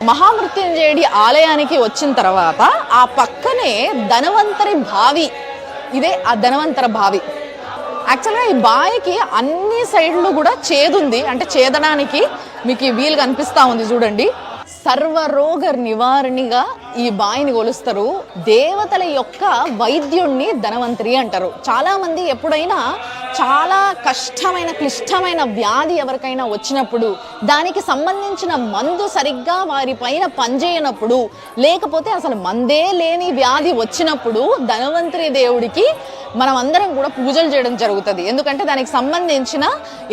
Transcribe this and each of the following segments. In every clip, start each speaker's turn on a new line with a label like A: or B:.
A: మహామృత్యుంజయుడి ఆలయానికి వచ్చిన తర్వాత ఆ పక్కనే ధనవంతరి బావి, ఇదే ఆ ధనవంతర బావి. యాక్చువల్గా ఈ బావికి అన్ని సైడ్లు కూడా చేదుంది, అంటే చేదడానికి మీకు ఈ వీలు కనిపిస్తా ఉంది చూడండి. సర్వరోగ నివారణిగా ఈ బావిని కొలుస్తారు. దేవతల యొక్క వైద్యుణ్ణి ధనవంతరి అంటారు. చాలా మంది ఎప్పుడైనా చాలా కష్టమైన క్లిష్టమైన వ్యాధి ఎవరికైనా వచ్చినప్పుడు, దానికి సంబంధించిన మందు సరిగ్గా వారి పైన పనిచేయనప్పుడు, లేకపోతే అసలు మందే లేని వ్యాధి వచ్చినప్పుడు ధనవంతరి దేవుడికి మనం అందరం కూడా పూజలు చేయడం జరుగుతుంది. ఎందుకంటే దానికి సంబంధించిన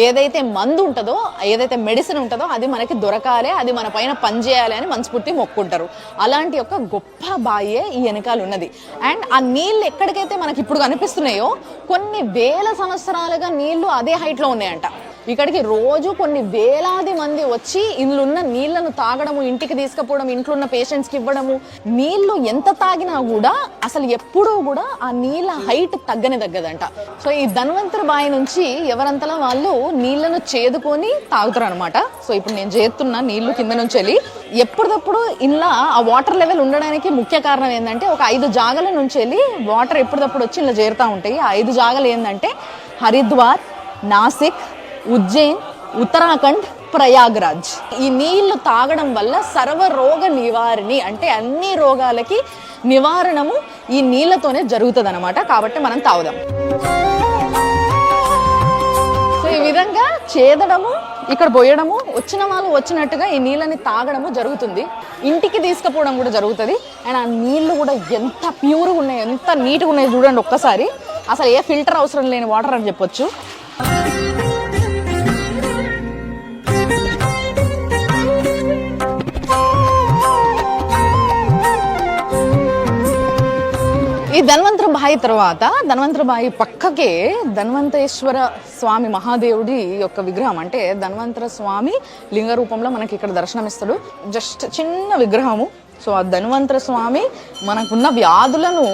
A: ఏదైతే మందు ఉంటుందో, ఏదైతే మెడిసిన్ ఉంటుందో అది మనకి దొరకాలి, అది మన పైన పనిచేయాలి అని మనస్ఫూర్తి మొక్కుంటారు. అలాంటి ఒక గొప్ప బాయే ఈ వెనకాల ఉన్నది. అండ్ ఆ నీళ్ళు ఎక్కడికైతే మనకి ఇప్పుడు కనిపిస్తున్నాయో కొన్ని వేల సంవత్సరాలుగా నీళ్లు అదే హైట్లో ఉన్నాయంట. ఇక్కడికి రోజు కొన్ని వేలాది మంది వచ్చి ఇందులో ఉన్న నీళ్లను తాగడము, ఇంటికి తీసుకుపోవడం, ఇంట్లో ఉన్న పేషెంట్స్కి ఇవ్వడము. నీళ్లు ఎంత తాగినా కూడా అసలు ఎప్పుడూ కూడా ఆ నీళ్ళ హైట్ తగ్గదంట. సో ఈ ధన్వంతరి బావి నుంచి ఎవరంతలా వాళ్ళు నీళ్లను చేదుకొని తాగుతారు అనమాట. సో ఇప్పుడు నేను చేస్తున్న నీళ్లు కింద నుంచి వెళ్ళి ఎప్పటికప్పుడు ఇలా ఆ వాటర్ లెవెల్ ఉండడానికి ముఖ్య కారణం ఏంటంటే, ఒక 5 జాగల నుంచి వెళ్ళి వాటర్ ఎప్పటికప్పుడు వచ్చి ఇలా చేరుతూ ఉంటాయి. ఆ 5 జాగలు ఏంటంటే హరిద్వార్, నాసిక్, ఉజ్జయిన్, ఉత్తరాఖండ్, ప్రయాగ్రాజ్. ఈ నీళ్లు తాగడం వల్ల సర్వరోగ నివారణి, అంటే అన్ని రోగాలకి నివారణము ఈ నీళ్లతోనే జరుగుతుంది అనమాట. కాబట్టి మనం తాగుదాం. సో ఈ విధంగా చేదడము, ఇక్కడ పోయడము, వచ్చిన వాళ్ళు వచ్చినట్టుగా ఈ నీళ్ళని తాగడము జరుగుతుంది. ఇంటికి తీసుకుపోవడం కూడా జరుగుతుంది. అండ్ ఆ నీళ్లు కూడా ఎంత ప్యూర్గా ఉన్నాయి, ఎంత నీట్గా ఉన్నాయి చూడండి ఒక్కసారి. అసలు ఏ ఫిల్టర్ అవసరం లేని వాటర్ అని చెప్పొచ్చు. ఈ ధన్వంతరి బావి తర్వాత, ధన్వంతరి బావి పక్కకే ధన్వంతేశ్వర స్వామి మహాదేవుడి యొక్క విగ్రహం, అంటే ధన్వంతర స్వామి లింగ రూపంలో మనకి ఇక్కడ దర్శనమిస్తాడు. జస్ట్ చిన్న విగ్రహము. సో ఆ ధన్వంతర స్వామి మనకున్న వ్యాధులను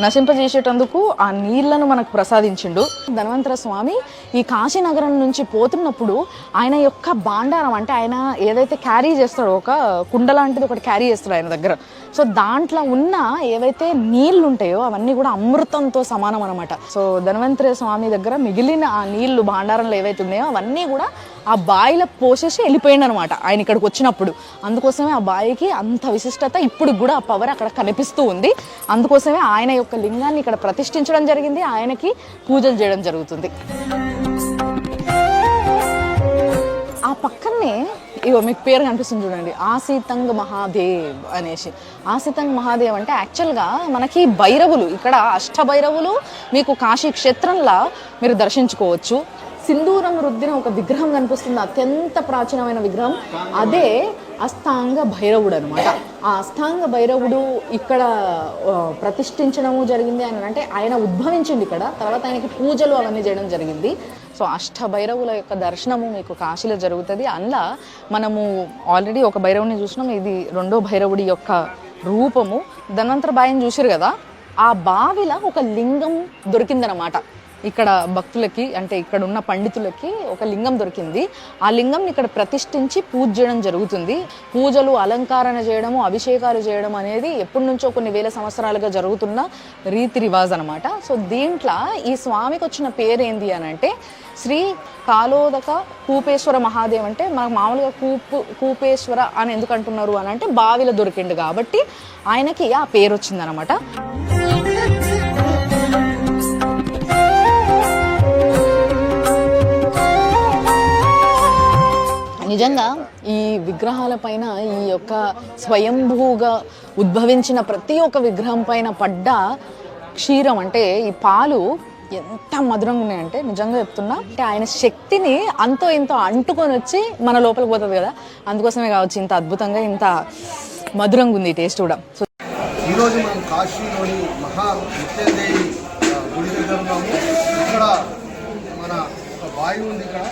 A: నశింపజేసేటందుకు ఆ నీళ్లను మనకు ప్రసాదించిండు. ధన్వంతర స్వామి ఈ కాశీనగరం నుంచి పోతున్నప్పుడు ఆయన యొక్క భాండారం, అంటే ఆయన ఏదైతే క్యారీ చేస్తాడో, ఒక కుండ లాంటిది ఒకటి క్యారీ చేస్తాడు ఆయన దగ్గర. సో దాంట్లో ఉన్న ఏవైతే నీళ్లు ఉంటాయో అవన్నీ కూడా అమృతంతో సమానం అనమాట. సో ధన్వంతరి స్వామి దగ్గర మిగిలిన ఆ నీళ్లు భాండారంలో ఏవైతే ఉన్నాయో అవన్నీ కూడా ఆ బావిలో పోసేసి వెళ్ళిపోయింది అనమాట ఆయన ఇక్కడికి వచ్చినప్పుడు. అందుకోసమే ఆ బావికి అంత విశిష్టత ఇప్పుడు కూడా ఆ పవర్ అక్కడ కనిపిస్తూ ఉంది. అందుకోసమే ఆయన యొక్క లింగాన్ని ఇక్కడ ప్రతిష్ఠించడం జరిగింది, ఆయనకి పూజలు చేయడం జరుగుతుంది. ఆ పక్కనే ఇగో మీకు పేరు కనిపిస్తుంది చూడండి, ఆసితంగ్ మహాదేవ్ అనేసి. ఆసితంగ్ మహాదేవ్ అంటే యాక్చువల్గా మనకి భైరవులు, ఇక్కడ అష్టభైరవులు మీకు కాశీ క్షేత్రంలో మీరు దర్శించుకోవచ్చు. సింధూరం రుద్దిన ఒక విగ్రహం కనిపిస్తుంది, అత్యంత ప్రాచీనమైన విగ్రహం. అదే అష్టాంగ భైరవుడు అనమాట. ఆ అష్టాంగ భైరవుడు ఇక్కడ ప్రతిష్ఠించడము జరిగింది అని అంటే ఆయన ఉద్భవించింది ఇక్కడ, తర్వాత ఆయనకి పూజలు అవన్నీ చేయడం జరిగింది. సో అష్టభైరవుల యొక్క దర్శనము మీకు కాశీలో జరుగుతుంది. అందులో మనము ఆల్రెడీ ఒక భైరవుని చూసినాం, ఇది రెండో భైరవుడి యొక్క రూపము. ధన్వంతరి బావిని చూసారు కదా, ఆ బావిలో ఒక లింగం దొరికిందనమాట. ఇక్కడ భక్తులకి, అంటే ఇక్కడ ఉన్న పండితులకి ఒక లింగం దొరికింది. ఆ లింగం ఇక్కడ ప్రతిష్ఠించి పూజ చేయడం జరుగుతుంది. పూజలు, అలంకరణ చేయడము, అభిషేకాలు చేయడం అనేది ఎప్పటి నుంచో కొన్ని వేల సంవత్సరాలుగా జరుగుతున్న రీతి రివాజ్ అనమాట. సో దీంట్లో ఈ స్వామికి వచ్చిన పేరు ఏంది అని అంటే శ్రీ కాలోదక కూపేశ్వర మహాదేవ్. అంటే మనకు మామూలుగా కూపేశ్వర అని ఎందుకు అంటున్నారు అని అంటే బావిలో దొరికిండు కాబట్టి ఆయనకి ఆ పేరు వచ్చిందనమాట. నిజంగా ఈ విగ్రహాల పైన, ఈ యొక్క స్వయంభూగా ఉద్భవించిన ప్రతి ఒక్క విగ్రహం పైన పడ్డ క్షీరం, అంటే ఈ పాలు ఎంత మధురంగా ఉన్నాయంటే నిజంగా చెప్తున్నా. అంటే ఆయన శక్తిని అంతో ఇంతో అంటుకొని వచ్చి మన లోపలికి పోతుంది కదా, అందుకోసమే కావచ్చు ఇంత అద్భుతంగా, ఇంత మధురంగా ఉంది టేస్ట్ కూడా. సో
B: ఈరోజు మనం కాశీలోని మహామృత్యుంజయి గుడి దగ్గర ఉన్నాము. ఇక్కడ మన బావి ఉంది, ఇక్కడ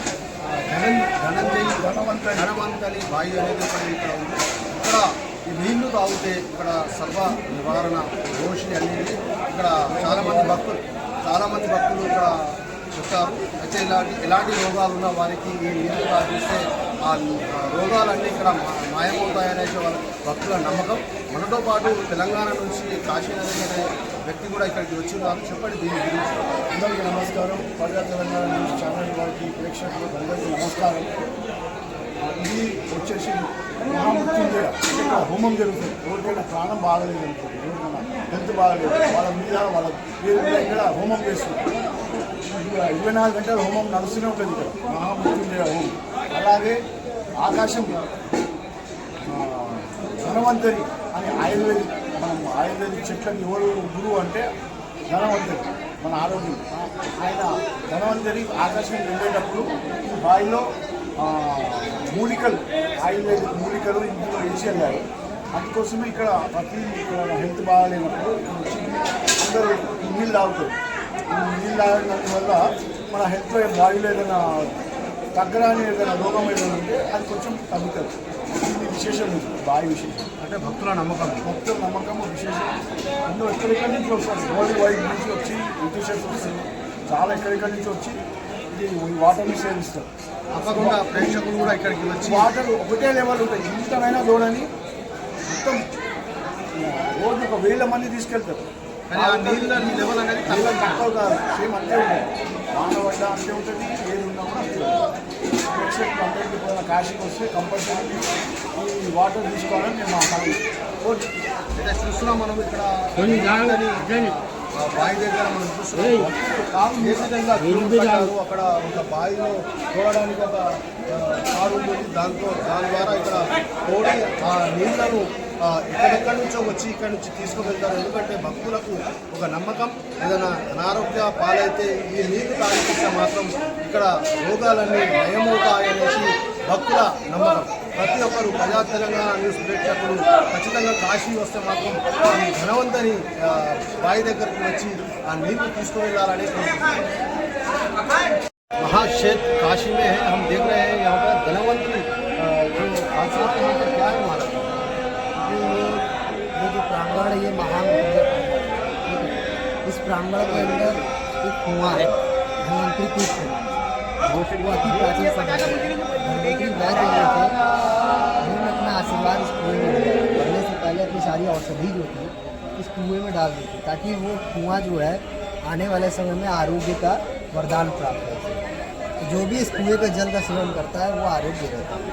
B: ధనవంతరి బావి అనేది ఇక్కడ ఉంది. ఇక్కడ ఈ నీళ్లు తాగితే ఇక్కడ సర్వ నివారణ రోషిని అనేది ఇక్కడ చాలామంది భక్తులు ఇక్కడ చెప్తారు. అయితే ఎలాంటి రోగాలు ఉన్న వారికి ఈ నీళ్లు తాగిస్తే ఆ రోగాలన్నీ ఇక్కడ మాయమవుతాయనేసి వాళ్ళ భక్తుల నమ్మకం. మనతో పాటు తెలంగాణ నుంచి కాశీనగర్ అనే వ్యక్తి కూడా ఇక్కడికి వచ్చి ఉన్నారు. చెప్పండి దీని గురించి.
C: అందరికీ నమస్కారం. ప్రజా తెలంగాణ న్యూస్ ఛానల్ వారికి ప్రేక్షకులకు అందరికీ నమస్కారం. ఇది వచ్చేసి మహామృత్యుంజయ ఇక్కడ హోమం జరుగుతుంది. ఎవరికైనా ప్రాణం బాగలేదు అనుకోండి, ఎవరికైనా హెల్త్ బాగలేదు, వాళ్ళ మీద వాళ్ళ పేరు మీద ఇక్కడ హోమం చేస్తుంది. 24 గంటలు హోమం నడుస్తూనే ఉంటుంది ఇక్కడ మహామృత్యుంజయ హోమం. అలాగే ఆకాశం ధనవంతరి అని ఆయుర్వేదిక్, మనం ఆయుర్వేదిక్ చెట్లకి ఎవరు గురువు అంటే ధనవంతరి, మన ఆరోగ్యం. ఆయన ధనవంతరి ఆకాశం వెళ్ళేటప్పుడు ఈ బావిలో మూలికలు, ఆయుర్వేదిక్ మూలికలు ఇందులో వేసి వెళ్ళారు. అందుకోసమే ఇక్కడ ప్రతి హెల్త్ బాగాలేనప్పుడు వచ్చి అందరూ నీళ్ళు తాగుతారు. ఈ నీళ్ళు తాగడం వల్ల మన హెల్త్లో బాడీలో ఏదైనా తగ్గరాని ఏదైనా రోగం ఏదైనా ఉంటే అది కొంచెం తగ్గుతుంది. ఇది విశేషం, బావి విశేషం.
B: అంటే భక్తుల నమ్మకం,
C: భక్తుల నమ్మకం విశేషం. అందరూ ఎక్కడెక్కడి నుంచి వస్తారు, వరల్డ్ వైడ్ నుంచి వచ్చి బ్రిటిషర్స్ వస్తారు, చాలా ఎక్కడెక్కడి నుంచి వచ్చి ఇది వాటర్ని సేవిస్తారు.
B: తప్పకుండా ప్రేక్షకులు కూడా ఇక్కడికి వచ్చి
C: వాటర్ ఒకటే లెవెల్ ఉంటాయి, ఇంతమైనా చూడని మొత్తం రోజు 1000 మంది తీసుకెళ్తారు.
B: కానీ ఆ నీళ్ళ లెవెల్ అనేది
C: నీళ్ళ తక్కువ కాదు, సేమ్ అంతే ఉంటుంది. వానబడ్డ అంతే ఉంటుంది, ఏది ఉన్నా కూడా అంతే ఉంటుంది. ప్రేక్షకులు అందరికీ పోయిన కాశీకి వస్తే కంపల్సరీ ఈ వాటర్ తీసుకోవాలని నేను మా కోరిక.
B: అయితే చూస్తున్నాం మనం ఇక్కడ బావి దగ్గర మనం చూస్తున్నాం ఏ విధంగా క్యూ కట్టారు. అక్కడ ఒక బావిలో చూడడానికి ఒక కారు ఉంటుంది, దాని ద్వారా ఇక్కడ తోడి ఆ నీళ్లను ఎక్కడెక్కడి నుంచో వచ్చి ఇక్కడి నుంచి తీసుకువెళ్తారు. ఎందుకంటే భక్తులకు ఒక నమ్మకం, ఏదైనా అనారోగ్య పాలైతే ఈ నీళ్లు తాగిస్తే మాత్రం ఇక్కడ రోగాలన్నీ నయమవుతాయనేసి భక్తుల నమ్మకం. ప్రతి ఒక్కరు ప్రజా తెలంగాణ న్యూస్ ప్రేక్షకులు ఖచ్చితంగా కాశీ వస్తే మాత్రం ఈ ధనవంతని బావి దగ్గరికి వచ్చి ఆ నీళ్లు తీసుకువెళ్ళాలని महाक्षेत्र काशी में है. हम देख रहे हैं यहाँ पर धनवंतरी जो खासियत है यहाँ पर क्या है हमारा?
D: ये जो प्रांगण है ये महामृत्युंजय प्रांगण है। इस प्रांगण के अंदर एक कुआं है, धन्वंतरी कूप है, वो अति प्राचीन समय से धन्वंतरी वैद्य जो थे उन्होंने अपना आशीर्वाद इस कुएं में दिया। मरने से पहले अपनी सारी औषधि जो थी इस कुएं में डाल दी थी, ताकि वो कुआं जो है आने वाले समय में आरोग्य का वरदान प्राप्त हो। जो भी इस कुएं के जल का सेवन करता है वो आरोग्य रहता है।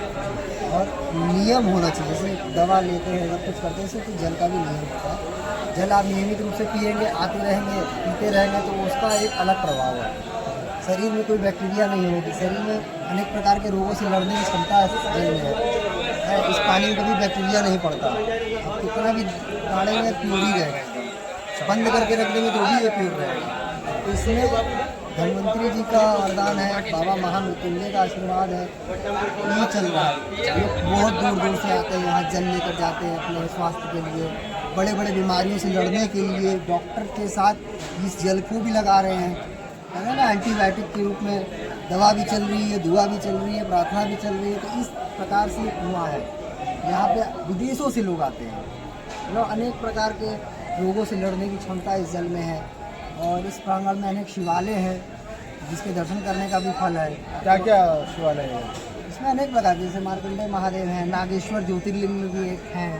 D: और नियम होना चाहिए, जैसे दवा लेते हैं सब कुछ करते हैं इससे, तो जल का भी नियम होता है। जल आप नियमित रूप से पिएंगे, आते रहेंगे, पीते रहेंगे, तो उसका एक अलग प्रभाव है। शरीर में कोई बैक्टीरिया नहीं होगी, शरीर में अनेक प्रकार के रोगों से लड़ने की क्षमता जल में है। इस पानी में कभी बैक्टीरिया नहीं पड़ता, आप कितना भी डालेंगे प्योर ही रहेगा, बंद करके रख देंगे तो भी ये प्योर रहेगा। तो इसमें धन्वंतरी जी का वरदान है, बाबा महामृत्युंजय का आशीर्वाद है, ये चल रहा है। लोग बहुत दूर दूर से आते हैं, यहाँ जल लेकर जाते हैं अपने स्वास्थ्य के लिए, बड़े बड़े बीमारियों से लड़ने के लिए डॉक्टर के साथ इस जल को भी लगा रहे हैं, है ना। एंटीबायोटिक के रूप में दवा भी चल रही है, दुआ भी चल रही है, प्रार्थना भी चल रही है। तो इस प्रकार से एक कुआं है, यहाँ पे विदेशों से लोग आते हैं, मतलब अनेक प्रकार के रोगों से लड़ने की क्षमता इस जल में है। और इस प्रांगण में अनेक शिवालय हैं जिसके दर्शन करने का भी फल है।
C: क्या क्या शिवालय है?
D: इसमें अनेक प्रकार के, जैसे मार्कंडेय महादेव हैं, नागेश्वर ज्योतिर्लिंग में भी एक हैं,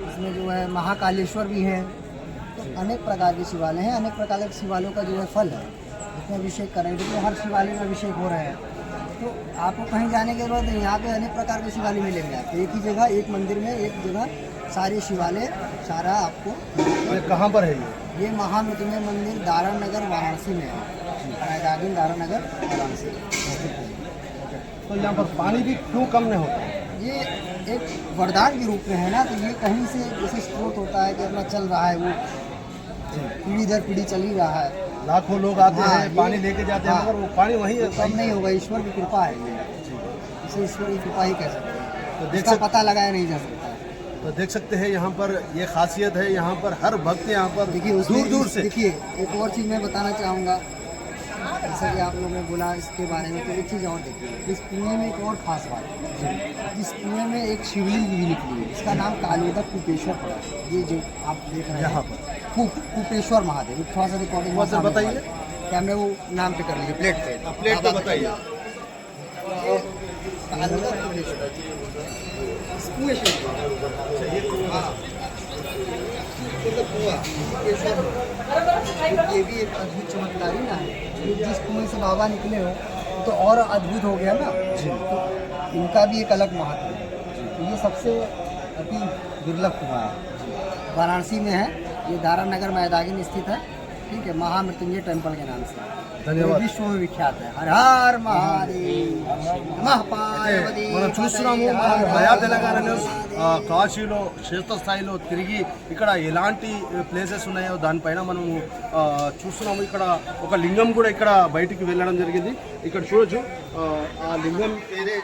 D: इसमें जो है महाकालेश्वर भी हैं। तो अनेक प्रकार के शिवालय हैं, अनेक प्रकार के शिवालयों का जो है फल है, जिसमें अभिषेक करेंगे तो हर शिवालय में अभिषेक हो रहे हैं। तो आपको कहीं जाने की जरूरत नहीं, यहाँ पे अनेक प्रकार के शिवालय मिलेंगे आपको, एक ही जगह, एक मंदिर में एक जगह सारे शिवालय सारा आपको।
C: ये कहाँ पर है
D: ये महामृत्युंजय मंदिर दारा नगर वाराणसी में है, रायदागिन दारा नगर वाराणसी।
C: तो यहाँ पर पानी भी क्यों कम नहीं होता?
D: ये एक वरदान के रूप में है ना, तो ये कहीं से जैसे स्रोत होता है कि अपना चल रहा है, वो पीढ़ी दर पीढ़ी चल ही रहा है।
C: लाखों लोग आते
D: हाँ,
C: हैं, पानी लेके जाते हैं, मगर वो पानी वहीं
D: कम नहीं होगा, ईश्वर की कृपा है ये, इसे ईश्वर की कृपा ही कह सकते हैं।
C: तो
D: इसका पता लगाया नहीं जा सकता।
C: तो देख सकते हैं यहाँ पर ये खासियत है, यहाँ पर हर भक्त यहाँ पर
D: देखिए
C: दूर दूर से।
D: देखिए एक और चीज़ मैं बताना चाहूँगा, जैसा कि आप लोगों ने बोला इसके बारे में, तो एक चीज़ और देखिए, इस कुएं में एक और खास बात है, इस कुएं में एक शिवलिंग भी निकली है, इसका नाम कालोदक कुपेश्वर पड़ा है। ये जो आप देख रहे हैं
C: यहाँ पर
D: कुपेश्वर महादेव, थोड़ा सा रिकॉर्डिंग बताइए, कैमरे वो नाम पे कर लीजिए, प्लेट पे
C: प्लेट पे बताइए।
D: आंध्र प्रदेश कुएं से हाँ ये तो कुआं ये सब ये भी एक अद्भुत चमत्कारी ना है। जिस कुएं से बाबा निकले हो तो और अद्भुत हो गया ना। तो इनका भी एक अलग महत्व है। तो ये सबसे अति दुर्लभ कुआं है, वाराणसी में है। ये दारा नगर मैदागिन स्थित है, ठीक है, महामृत्युंजय टेम्पल के नाम से।
B: धन्यवाद।
D: विश्व में विख्यात है। हर हर महादेव नमः पार्वती
B: మనం చూస్తున్నాము మనం నయా తెలంగాణలో కాశీలో క్షేత్రస్థాయిలో తిరిగి ఇక్కడ ఎలాంటి ప్లేసెస్ ఉన్నాయో దానిపైన మనము చూస్తున్నాము. ఇక్కడ ఒక లింగం కూడా ఇక్కడ బయటికి వెళ్ళడం జరిగింది. ఇక్కడ చూడొచ్చు ఆ లింగం పేరే